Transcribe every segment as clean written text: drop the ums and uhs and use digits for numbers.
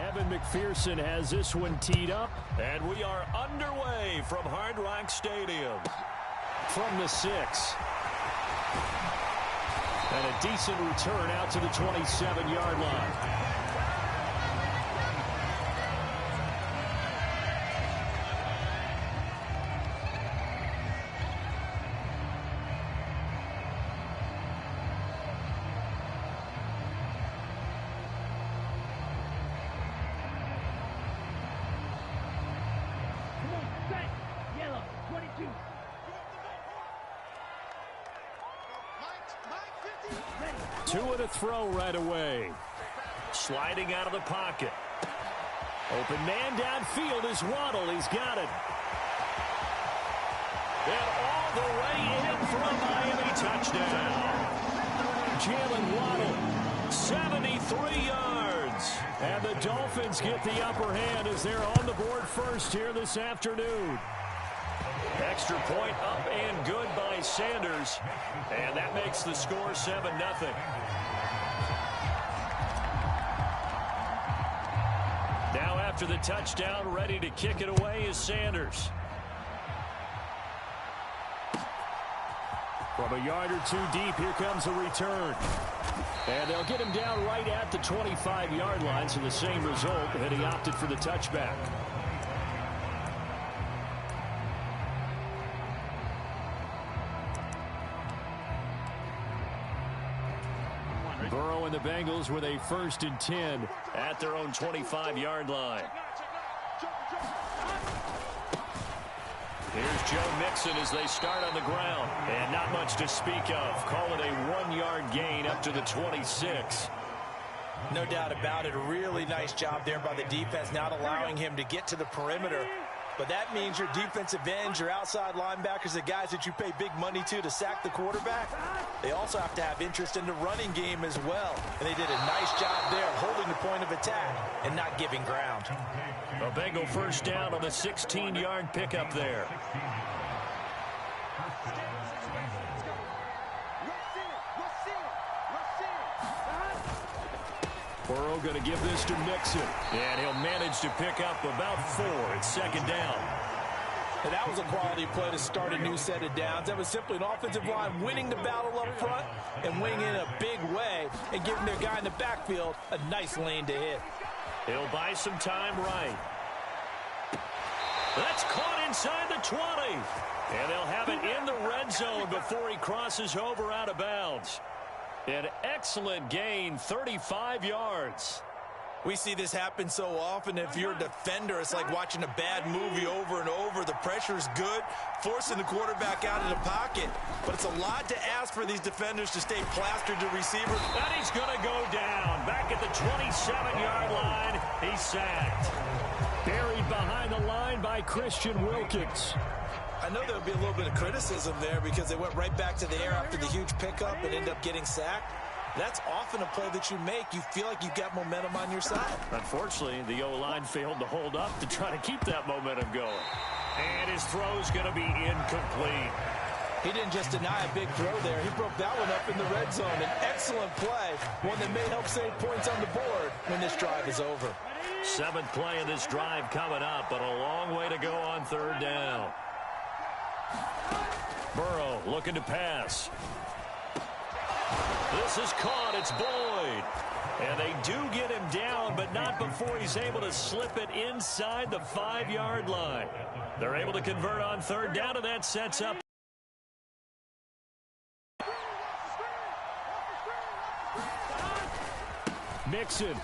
Evan McPherson has this one teed up. And we are underway from Hard Rock Stadium. From the 6. And a decent return out to the 27-yard line. Two and a throw right away. Sliding out of the pocket. Open man downfield is Waddle. He's got it. And all the way in for a Miami touchdown. Jalen Waddle, 73 yards. And the Dolphins get the upper hand as they're on the board first here this afternoon. Extra point up and good by Sanders. And that makes the score 7-0. Now after the touchdown, ready to kick it away is Sanders. From a yard or two deep, here comes a return. And they'll get him down right at the 25-yard line, so the same result, and he opted for the touchback. Burrow and the Bengals with a 1st and 10 at their own 25-yard line. Here's Joe Mixon as they start on the ground. And not much to speak of. Call it a 1-yard gain up to the 26. No doubt about it. A really nice job there by the defense, not allowing him to get to the perimeter. But that means your defensive ends, your outside linebackers, the guys that you pay big money to sack the quarterback, they also have to have interest in the running game as well. And they did a nice job there holding the point of attack and not giving ground. A Bengal 1st down on the 16-yard pickup there. Burrow going to give this to Mixon. And he'll manage to pick up about 4. It's 2nd down. And that was a quality play to start a new set of downs. That was simply an offensive line winning the battle up front and winning in a big way and giving their guy in the backfield a nice lane to hit. He'll buy some time right. That's caught inside the 20. And they'll have it in the red zone before he crosses over out of bounds. An excellent gain, 35 yards. We see this happen so often. If you're a defender, it's like watching a bad movie over and over. The pressure's good, forcing the quarterback out of the pocket. But it's a lot to ask for these defenders to stay plastered to receivers. And he's going to go down. Back at the 27-yard line, he's sacked. Buried behind the line by Christian Wilkins. I know there'll be a little bit of criticism there because they went right back to the air after the huge pickup and ended up getting sacked. That's often a play that you make. You feel like you've got momentum on your side. Unfortunately, the O-line failed to hold up to try to keep that momentum going. And his throw's going to be incomplete. He didn't just deny a big throw there. He broke that one up in the red zone. An excellent play, one that may help save points on the board when this drive is over. 7th play of this drive coming up, but a long way to go on 3rd down. Burrow looking to pass. This is caught. It's Boyd. And they do get him down, but not before he's able to slip it inside the 5-yard line. They're able to convert on 3rd down, and that sets up. Mixon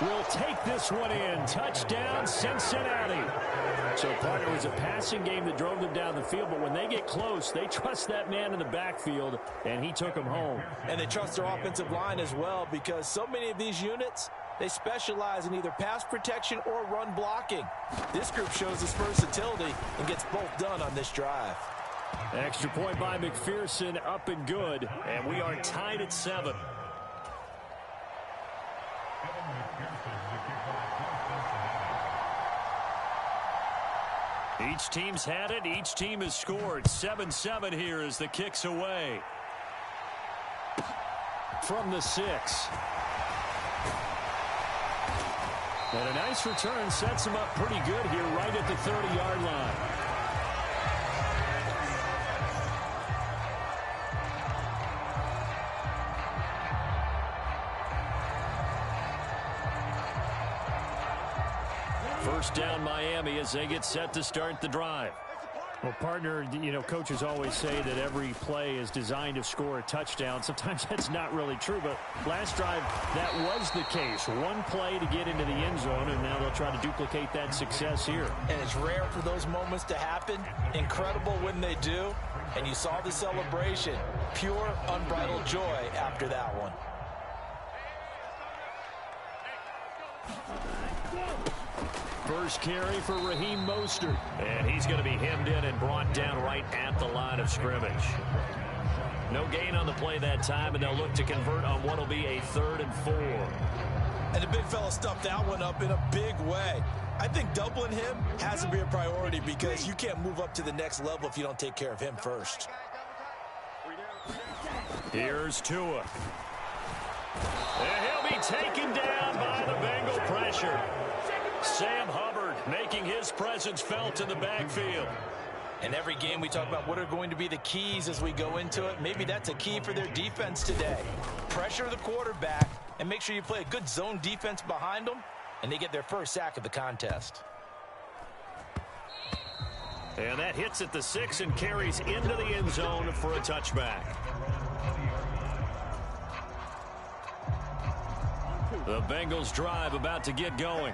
will take this one in. Touchdown, Cincinnati. So, partner, it was a passing game that drove them down the field, but when they get close, they trust that man in the backfield, and he took them home. And they trust their offensive line as well, because so many of these units, they specialize in either pass protection or run blocking. This group shows its versatility and gets both done on this drive. Extra point by McPherson, up and good, and we are tied at 7. Each team's had it. Each team has scored. 7-7 here as the kick's away. From the 6. And a nice return sets him up pretty good here right at the 30-yard line. First down Miami as they get set to start the drive. Well, partner, you know, coaches always say that every play is designed to score a touchdown. Sometimes that's not really true, but last drive, that was the case. One play to get into the end zone, and now they'll try to duplicate that success here. And it's rare for those moments to happen. Incredible when they do. And you saw the celebration. Pure, unbridled joy after that one. First carry for Raheem Mostert. And he's going to be hemmed in and brought down right at the line of scrimmage. No gain on the play that time, and they'll look to convert on what will be a 3rd and 4. And the big fella stuffed that one up in a big way. I think doubling him has to be a priority because you can't move up to the next level if you don't take care of him first. Here's Tua. And he'll be taken down by the Bengal pressure. Sam Hubbard making his presence felt in the backfield. In every game we talk about what are going to be the keys as we go into it. Maybe that's a key for their defense today. Pressure the quarterback and make sure you play a good zone defense behind them, and they get their first sack of the contest. And that hits at the 6 and carries into the end zone for a touchback. The Bengals drive about to get going.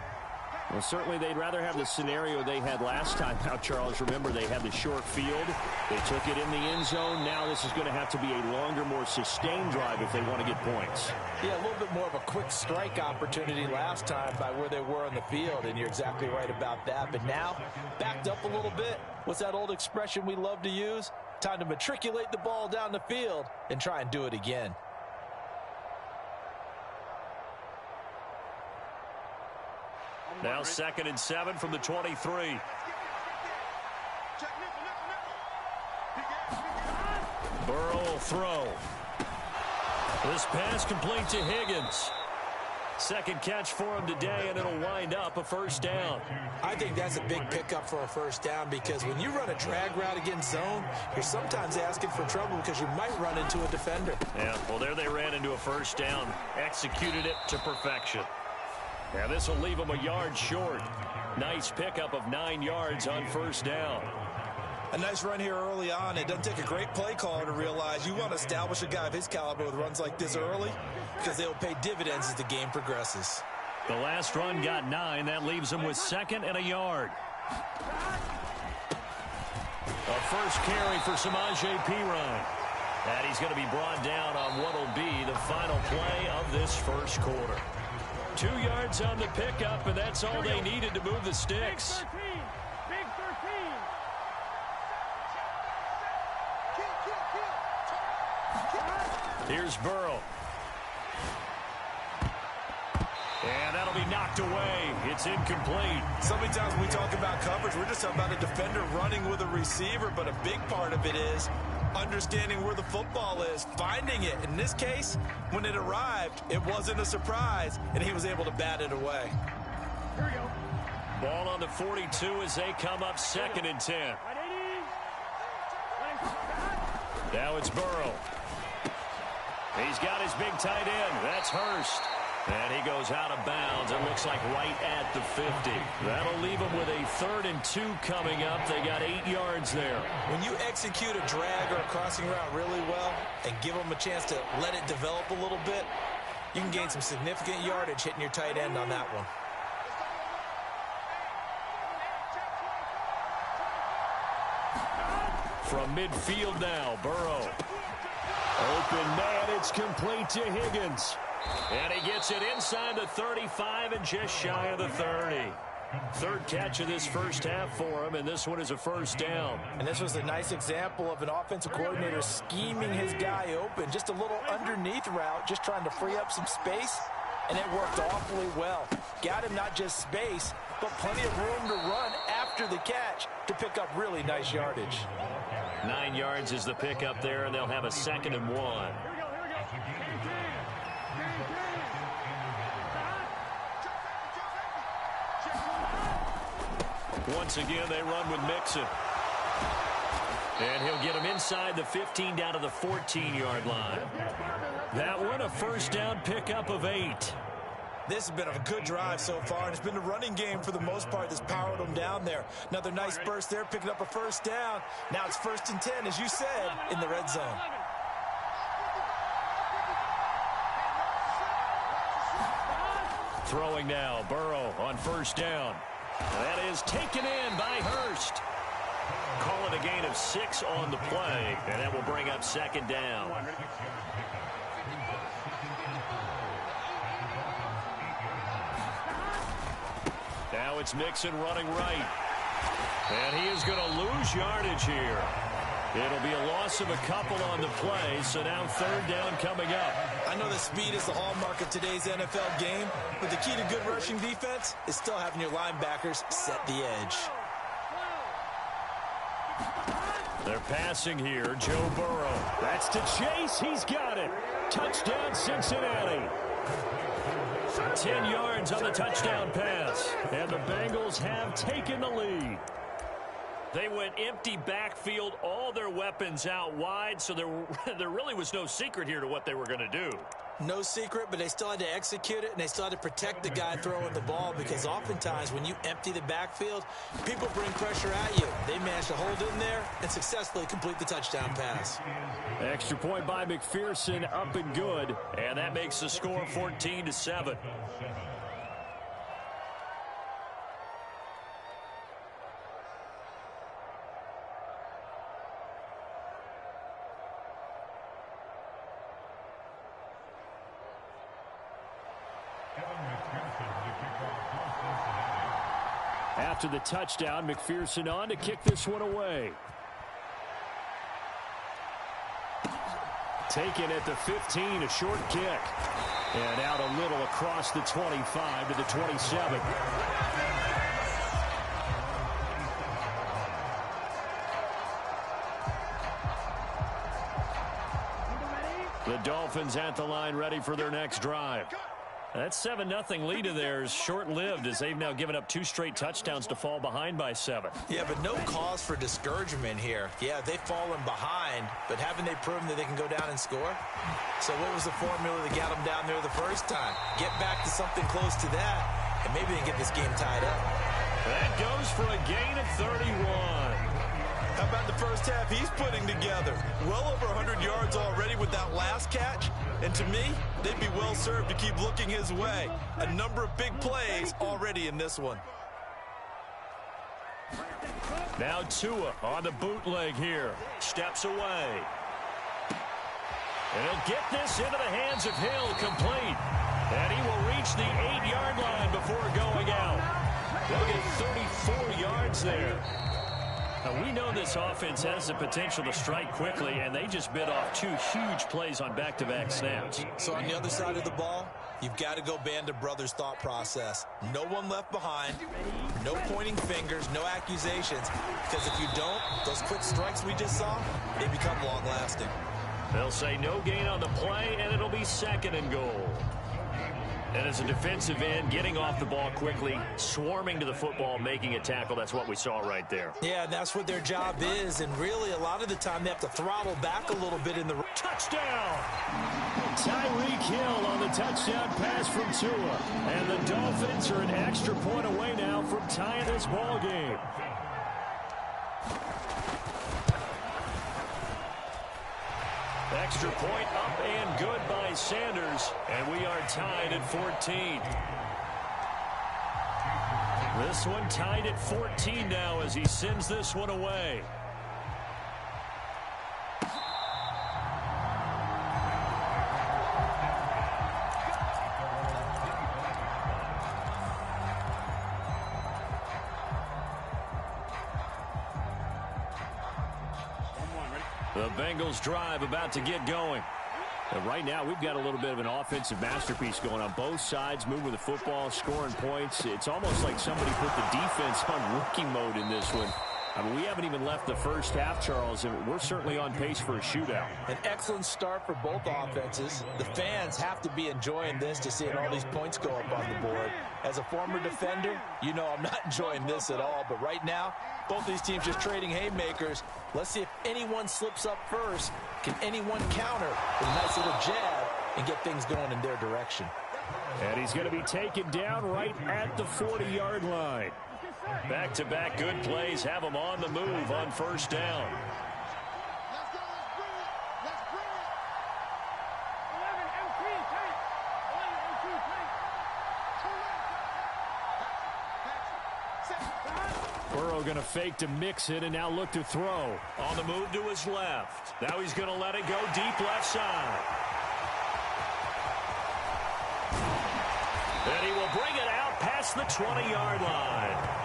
Well, certainly they'd rather have the scenario they had last time out, Charles. Remember, they had the short field. They took it in the end zone. Now this is going to have to be a longer, more sustained drive if they want to get points. Yeah, a little bit more of a quick strike opportunity last time by where they were on the field, and you're exactly right about that. But now, backed up a little bit. What's that old expression we love to use? Time to matriculate the ball down the field and try and do it again. Now 2nd and 7 from the 23. Burrow will throw. This pass complete to Higgins. Second catch for him today, and it'll wind up a first down. I think that's a big pickup for a first down because when you run a drag route against zone, you're sometimes asking for trouble because you might run into a defender. Yeah, well, there they ran into a first down. Executed it to perfection. Now this will leave him a yard short. Nice pickup of 9 yards on first down. A nice run here early on. It doesn't take a great play caller to realize you want to establish a guy of his caliber with runs like this early because they'll pay dividends as the game progresses. The last run got 9. That leaves him with 2nd and a yard. A first carry for Samaje Perine. And he's going to be brought down on what will be the final play of this first quarter. 2 yards on the pickup, and that's all they needed to move the sticks. Big 13. Here's Burrow. And that'll be knocked away. It's incomplete. So many times when we talk about coverage, we're just talking about a defender running with a receiver, but a big part of it is understanding where the football is, finding it. In this case, when it arrived, it wasn't a surprise, and he was able to bat it away. Here we go. Ball on the 42 as they come up 2nd and 10. Now it's Burrow. He's got his big tight end. That's Hurst. And he goes out of bounds. It looks like right at the 50. That'll leave him with a 3rd and 2 coming up. They got 8 yards there. When you execute a drag or a crossing route really well and give them a chance to let it develop a little bit, you can gain some significant yardage hitting your tight end on that one. From midfield now, Burrow. Open man, it's complete to Higgins. And he gets it inside the 35 and just shy of the 30. 3rd catch of this first half for him, and this one is a first down. And this was a nice example of an offensive coordinator scheming his guy open. Just a little underneath route, just trying to free up some space, and it worked awfully well. Got him not just space, but plenty of room to run after the catch to pick up really nice yardage. 9 yards is the pickup there, and they'll have a 2nd and 1. Once again, they run with Mixon. And he'll get him inside the 15 down to the 14-yard line. That one, a first down pickup of 8. This has been a good drive so far, and it's been the running game for the most part that's powered them down there. Another nice burst there, picking up a first down. Now it's 1st and 10, as you said, in the red zone. Throwing now, Burrow on first down. That is taken in by Hurst. Call it a gain of 6 on the play, and that will bring up 2nd down. Now it's Mixon running right. And he is going to lose yardage here. It'll be a loss of a couple on the play, so now 3rd down coming up. I know that speed is the hallmark of today's NFL game, but the key to good rushing defense is still having your linebackers set the edge. They're passing here, Joe Burrow. That's to Chase. He's got it. Touchdown, Cincinnati. 10 yards on the touchdown pass. And the Bengals have taken the lead. They went empty backfield, all their weapons out wide, so there really was no secret here to what they were going to do. No secret, but they still had to execute it, and they still had to protect the guy throwing the ball, because oftentimes when you empty the backfield, people bring pressure at you. They managed to hold in there and successfully complete the touchdown pass. Extra point by McPherson, up and good, and that makes the score 14-7. After the touchdown, McPherson on to kick this one away. Taken at the 15, a short kick. And out a little across the 25 to the 27. The Dolphins at the line, ready for their next drive. That 7-0 lead of theirs short-lived, as they've now given up 2 straight touchdowns to fall behind by 7. Yeah, but no cause for discouragement here. Yeah, they've fallen behind, but haven't they proven that they can go down and score? So what was the formula that got them down there the first time? Get back to something close to that, and maybe they can get this game tied up. That goes for a gain of 31. How about the first half he's putting together? Well over 100 yards already with that last catch. And to me, they'd be well served to keep looking his way. A number of big plays already in this one. Now Tua on the bootleg here. Steps away. And he'll get this into the hands of Hill, complete. And he will reach the 8-yard line before going out. They'll get 34 yards there. Now, we know this offense has the potential to strike quickly, and they just bit off 2 huge plays on back-to-back snaps. So on the other side of the ball, you've got to go Band of Brothers thought process. No one left behind, no pointing fingers, no accusations, because if you don't, those quick strikes we just saw, they become long-lasting. They'll say no gain on the play, and it'll be 2nd and goal. And as a defensive end, getting off the ball quickly, swarming to the football, making a tackle, that's what we saw right there. Yeah, and that's what their job is, and really a lot of the time they have to throttle back a little bit in the... Touchdown! Tyreek Hill on the touchdown pass from Tua. And the Dolphins are an extra point away now from tying this ball game. Extra point up and good by Sanders, and we are tied at 14. This one tied at 14 now as he sends this one away. The Bengals drive about to get going. And right now, we've got a little bit of an offensive masterpiece going on. Both sides moving the football, scoring points. It's almost like somebody put the defense on rookie mode in this one. I mean, we haven't even left the first half, Charles, and we're certainly on pace for a shootout. An excellent start for both offenses. The fans have to be enjoying this to seeing all these points go up on the board. As a former defender, you know I'm not enjoying this at all. But right now, both these teams just trading haymakers. Let's see if anyone slips up first. Can anyone counter with a nice little jab and get things going in their direction? And he's going to be taken down right at the 40-yard line. Back-to-back good plays have him on the move on first down. Burrow going to fake to mix it and now look to throw. On the move to his left. Now he's going to let it go deep left side. And he will bring it out past the 20-yard line.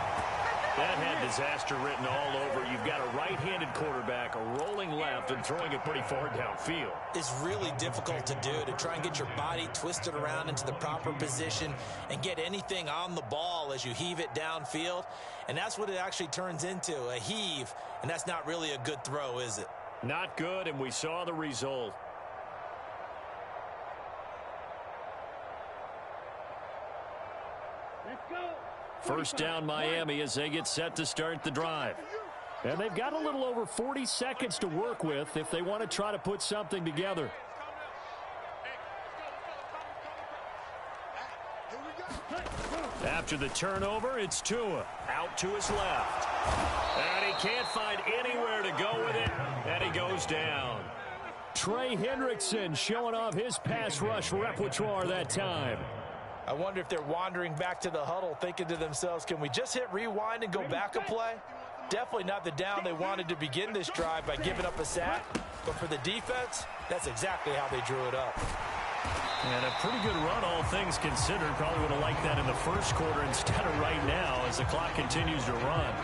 That had disaster written all over. You've got a right-handed quarterback, a rolling left, and throwing it pretty far downfield. It's really difficult to do, to try and get your body twisted around into the proper position and get anything on the ball as you heave it downfield. And that's what it actually turns into, a heave. And that's not really a good throw, is it? Not good, and we saw the result. Let's go. First down Miami as they get set to start the drive. And they've got a little over 40 seconds to work with if they want to try to put something together. After the turnover, it's Tua out to his left. And he can't find anywhere to go with it, and he goes down. Trey Hendrickson showing off his pass rush repertoire that time. I wonder if they're wandering back to the huddle thinking to themselves, can we just hit rewind and go back a play? Definitely not the down they wanted to begin this drive by giving up a sack. But for the defense, that's exactly how they drew it up. And a pretty good run, all things considered. Probably would have liked that in the first quarter instead of right now as the clock continues to run.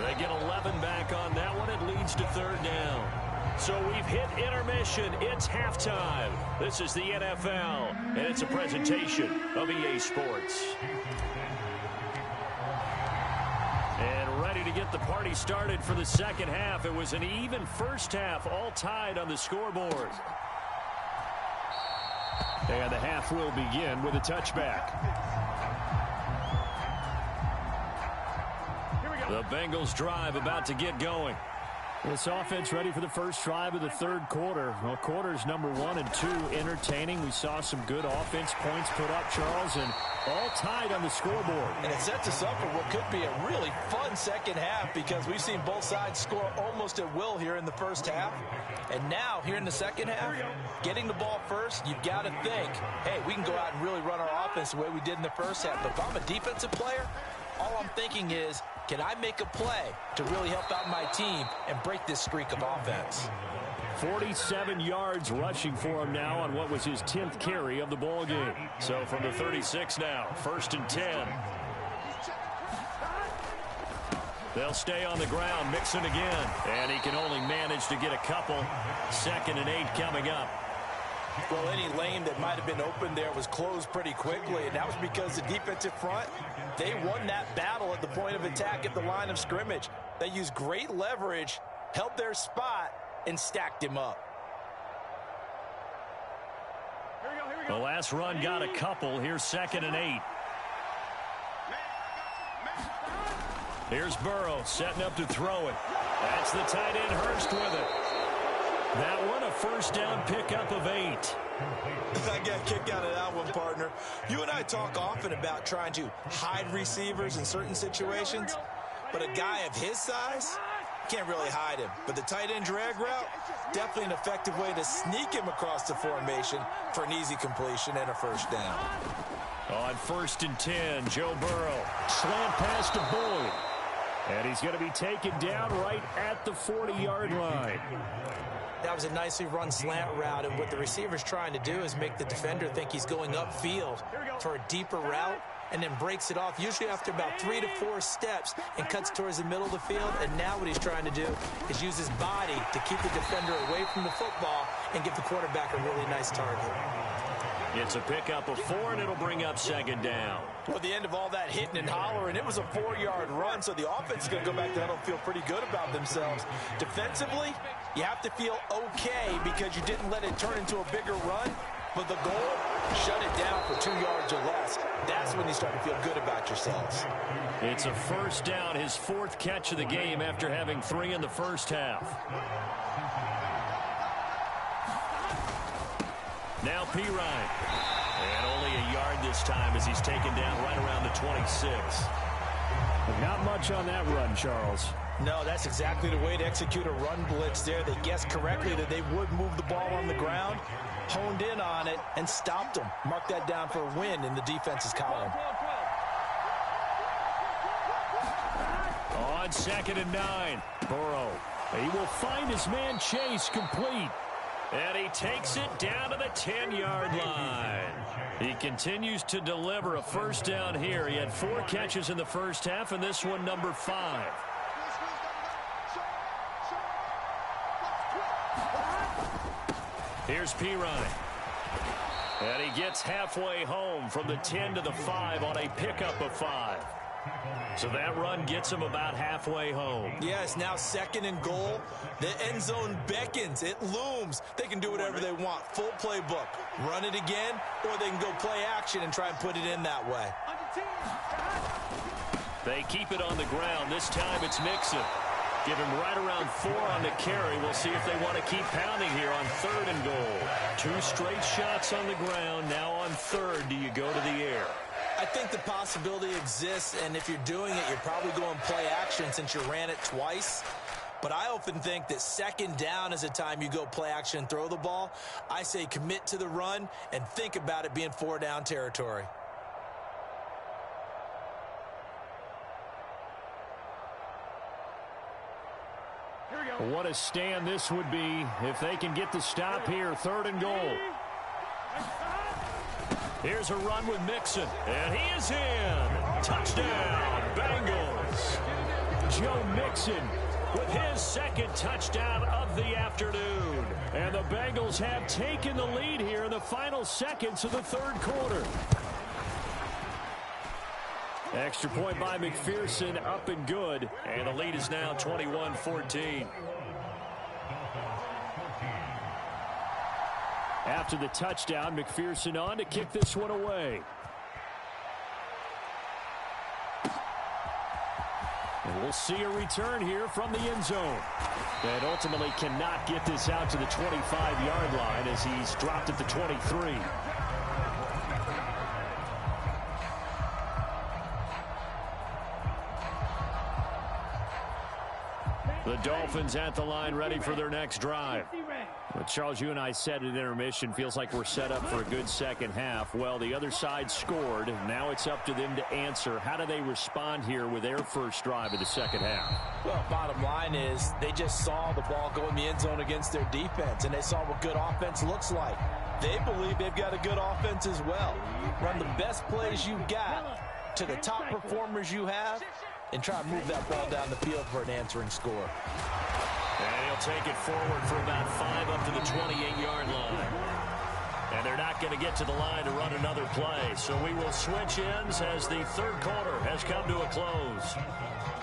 They get 11 back on that one. It leads to third down. So we've hit intermission. It's halftime. This is the NFL, and it's a presentation of EA Sports. And ready to get the party started for the second half. It was an even first half, all tied on the scoreboard. And the half will begin with a touchback. The Bengals drive about to get going. This offense ready for the first drive of the third quarter. Well, quarters number 1 and 2 entertaining. We saw some good offense points put up, Charles, and all tied on the scoreboard. And it sets us up for what could be a really fun second half because we've seen both sides score almost at will here in the first half. And now, here in the second half, getting the ball first, you've got to think, hey, we can go out and really run our offense the way we did in the first half. But if I'm a defensive player, all I'm thinking is, can I make a play to really help out my team and break this streak of offense? 47 yards rushing for him now on what was his 10th carry of the ball game. So from the 36 now, 1st and 10. They'll stay on the ground, mixing again. And he can only manage to get a couple. 2nd and 8 coming up. Well, any lane that might have been open there was closed pretty quickly, and that was because the defensive front, they won that battle at the point of attack at the line of scrimmage. They used great leverage, held their spot, and stacked him up. The last run got a couple. Here's 2nd and 8. Here's Burrow setting up to throw it. That's the tight end Hurst with it. That one, a first down pickup of 8. I got a kick out of that one, partner. You and I talk often about trying to hide receivers in certain situations, but a guy of his size can't really hide him. But the tight end drag route, definitely an effective way to sneak him across the formation for an easy completion and a first down. On 1st and 10, Joe Burrow. Slant pass to Boyd. And he's going to be taken down right at the 40-yard line. That was a nicely run slant route, and what the receiver's trying to do is make the defender think he's going upfield for a deeper route and then breaks it off, usually after about 3 to 4 steps, and cuts towards the middle of the field. And now what he's trying to do is use his body to keep the defender away from the football and give the quarterback a really nice target. It's a pickup of 4, and it'll bring up second down. Well, at the end of all that hitting and hollering, it was a 4-yard run, so the offense is going to go back to huddle and feel pretty good about themselves. Defensively, you have to feel okay because you didn't let it turn into a bigger run, but the goal, shut it down for 2 yards or less. That's when you start to feel good about yourselves. It's a first down, his 4th catch of the game after having 3 in the first half. Now Pirine. And only a yard this time as he's taken down right around the 26. Not much on that run, Charles. No, that's exactly the way to execute a run blitz there. They guessed correctly that they would move the ball on the ground, honed in on it, and stopped them. Mark that down for a win in the defense's column. On 2nd and 9, Burrow. He will find his man Chase complete. And he takes it down to the 10-yard line. He continues to deliver a first down here. He had 4 catches in the first half, and this one number 5. Here's Pirine. And he gets halfway home from the 10 to the 5 on a pickup of 5. So that run gets him about halfway home. Yeah, it's now 2nd and goal. The end zone beckons. It looms. They can do whatever they want. Full playbook. Run it again, or they can go play action and try and put it in that way. They keep it on the ground. This time it's Mixon. Give him right around 4 on the carry. We'll see if they want to keep pounding here on 3rd and goal. 2 straight shots on the ground. Now on 3rd, do you go to the air? I think the possibility exists, and if you're doing it, you're probably going play action since you ran it twice. But I often think that 2nd down is a time you go play action and throw the ball. I say commit to the run and think about it being 4-down territory. What a stand this would be if they can get the stop here. 3rd and goal. Here's a run with Mixon, and he is in. Touchdown, Bengals. Joe Mixon with his 2nd touchdown of the afternoon. And the Bengals have taken the lead here in the final seconds of the 3rd quarter. Extra point by McPherson, up and good. And the lead is now 21-14. After the touchdown, McPherson on to kick this one away. And we'll see a return here from the end zone. And ultimately cannot get this out to the 25-yard line as he's dropped at the 23. The Dolphins at the line, ready for their next drive. But Charles, you and I said at intermission, feels like we're set up for a good second half. Well, the other side scored. Now it's up to them to answer. How do they respond here with their first drive of the second half? Well, bottom line is they just saw the ball go in the end zone against their defense, and they saw what good offense looks like. They believe they've got a good offense as well. Run the best plays you got to the top performers you have, and try to move that ball down the field for an answering score. And he'll take it forward for about 5 up to the 28-yard line. And they're not going to get to the line to run another play. So we will switch ends as the 3rd quarter has come to a close.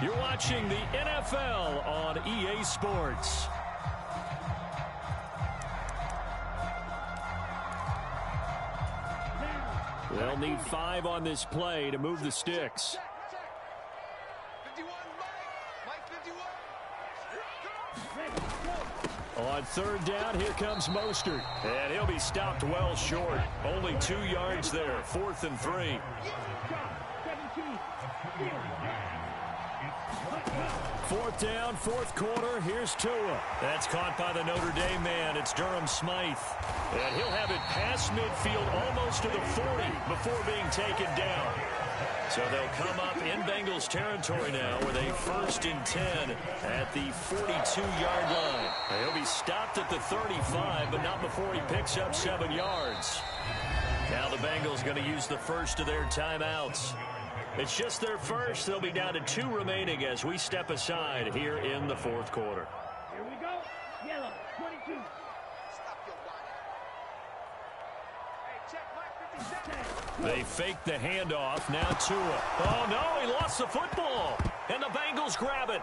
You're watching the NFL on EA Sports. They'll need 5 on this play to move the sticks. On 3rd down, here comes Mostert. And he'll be stopped well short. Only 2 yards there. 4th and 3. 4th down, 4th quarter. Here's Tua. That's caught by the Notre Dame man. It's Durham Smythe. And he'll have it past midfield almost to the 40 before being taken down. So they'll come up in Bengals territory now with a 1st and 10 at the 42-yard line. He'll be stopped at the 35, but not before he picks up 7 yards. Now the Bengals going to use the first of their timeouts. It's just their first. They'll be down to 2 remaining as we step aside here in the 4th quarter. Here we go. Yellow, 22. They fake the handoff. Now Tua. Oh, no, he lost the football. And the Bengals grab it.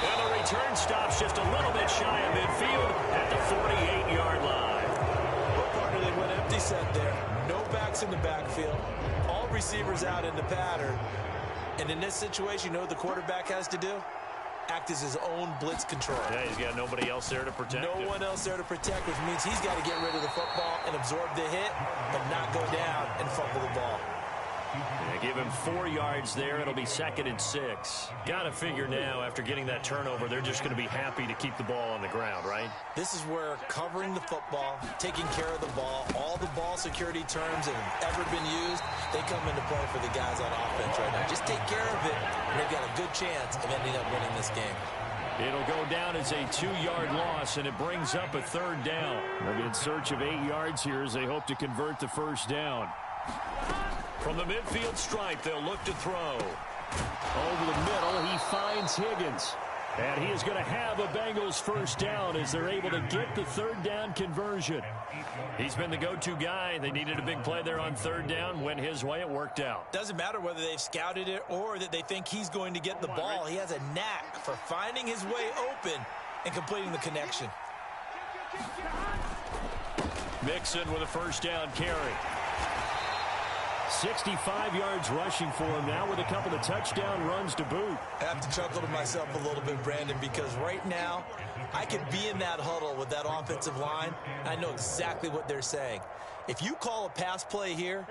And the return stops just a little bit shy of midfield at the 48-yard line. Well, partner, they went empty set there. No backs in the backfield. All receivers out in the pattern. And in this situation, you know what the quarterback has to do? Act as his own blitz control. Yeah, he's got nobody else there to protect him. No one else there to protect, which means he's got to get rid of the football and absorb the hit, but not go down and fumble the ball. Yeah, give him 4 yards there. It'll be 2nd and 6. Got to figure now, after getting that turnover, they're just going to be happy to keep the ball on the ground, right? This is where covering the football, taking care of the ball, all the ball security terms that have ever been used, they come into play for the guys on offense right now. Just take care of it, and they've got a good chance of ending up winning this game. It'll go down as a 2-yard loss, and it brings up a 3rd down. They'll be in search of 8 yards here as they hope to convert the 1st down. From the midfield stripe, they'll look to throw. Over the middle, he finds Higgins. And he is going to have a Bengals 1st down as they're able to get the 3rd down conversion. He's been the go-to guy. They needed a big play there on 3rd down. Went his way. It worked out. Doesn't matter whether they've scouted it or that they think he's going to get the ball. He has a knack for finding his way open and completing the connection. Mixon with a 1st down carry. 65 yards rushing for him now with a couple of touchdown runs to boot. I have to chuckle to myself a little bit, Brandon, because right now I could be in that huddle with that offensive line. I know exactly what they're saying. If you call a pass play here,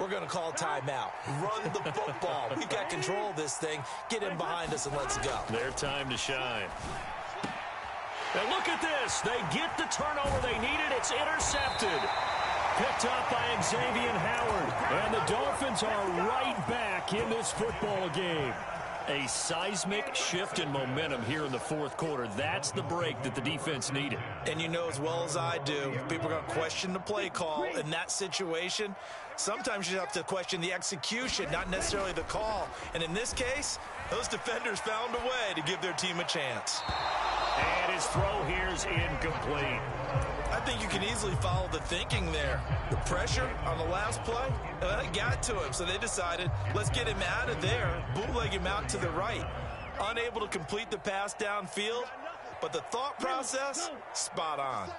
we're going to call a timeout. Run the football. We've got control of this thing. Get in behind us and let's go. Their time to shine. And look at this. They get the turnover they needed. It's intercepted. Picked up by Xavier Howard. And the Dolphins are right back in this football game. A seismic shift in momentum here in the 4th quarter. That's the break that the defense needed. And you know as well as I do, people are going to question the play call in that situation. Sometimes you have to question the execution, not necessarily the call. And in this case, those defenders found a way to give their team a chance. And his throw here is incomplete. I think you can easily follow the thinking there. The pressure on the last play, it got to him. So they decided, let's get him out of there, bootleg him out to the right. Unable to complete the pass downfield, but the thought process, spot on.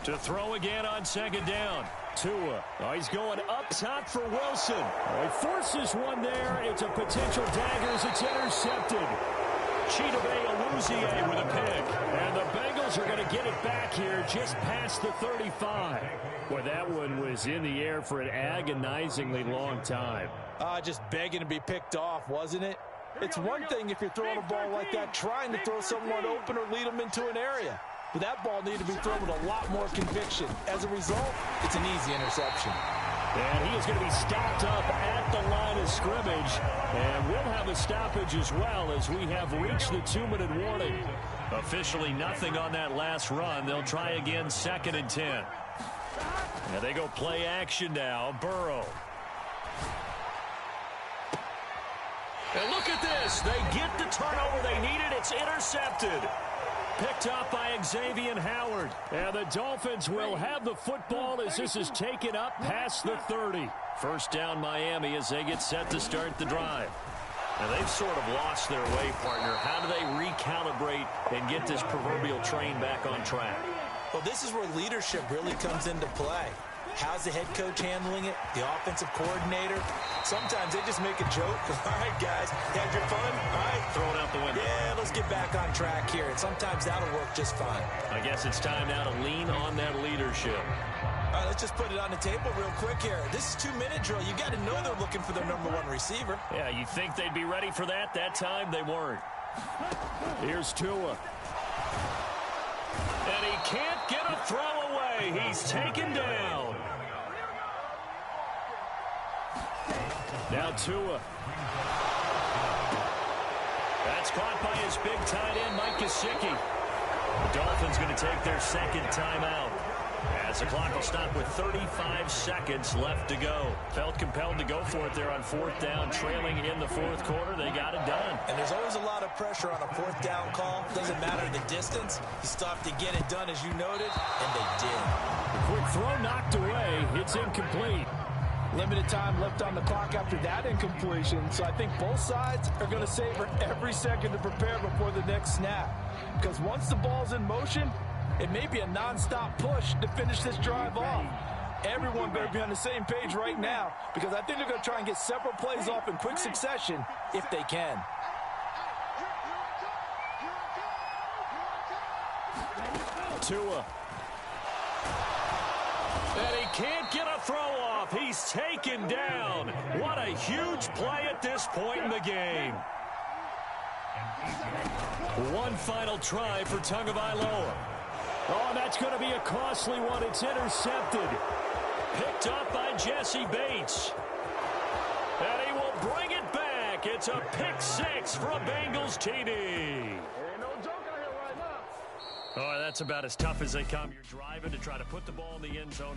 To throw again on 2nd down. Tua. Oh, he's going up top for Wilson. Oh, he forces one there. It's a potential dagger as it's intercepted. Chidobe Awuzie with a pick. And the Bengals are going to get it back here just past the 35. Boy, that one was in the air for an agonizingly long time. Just begging to be picked off, wasn't it? It's one thing if you're throwing a ball like that, trying to throw someone open or lead them into an area. But that ball needed to be thrown with a lot more conviction. As a result, it's an easy interception. And he is going to be stopped up at the line of scrimmage. And we'll have a stoppage as well as we have reached the 2-minute warning. Officially nothing on that last run. They'll try again 2nd and 10. And they go play action now. Burrow. And look at this. They get the turnover they needed. It's intercepted. Picked up by Xavier Howard. And the Dolphins will have the football as this is taken up past the 30. 1st down Miami as they get set to start the drive. Now they've sort of lost their way, partner. How do they recalibrate and get this proverbial train back on track? Well, this is where leadership really comes into play. How's the head coach handling it? The offensive coordinator? Sometimes they just make a joke. All right, guys, had your fun? All right. Throw it out the window. Yeah, let's get back on track here. And sometimes that'll work just fine. I guess it's time now to lean on that leadership. All right, let's just put it on the table real quick here. This is 2-minute drill. You got to know they're looking for their #1 receiver. Yeah, you think they'd be ready for that? That time they weren't. Here's Tua. And he can't get a throw away. He's taken down. Now Tua. That's caught by his big tight end, Mike Gesicki. The Dolphins going to take their 2nd timeout. As the clock will stop with 35 seconds left to go. Felt compelled to go for it there on fourth down, trailing in the fourth quarter. They got it done. And there's always a lot of pressure on a fourth down call. Doesn't matter the distance. You still have to get it done, as you noted, and they did. The quick throw knocked away. It's incomplete. Limited time left on the clock after that incompletion, so I think both sides are going to savor every second to prepare before the next snap. Because once the ball's in motion, it may be a non-stop push to finish this drive off. Everyone better be on the same page right now, because I think they're going to try and get several plays off in quick succession if they can. Tua. And he can't get a throw off. He's taken down. What a huge play at this point in the game. One final try for Tagovailoa. Oh, that's going to be a costly one. It's intercepted. Picked up by Jesse Bates. And he will bring it back. It's a pick six for a Bengals TD. Oh, that's about as tough as they come. You're driving to try to put the ball in the end zone and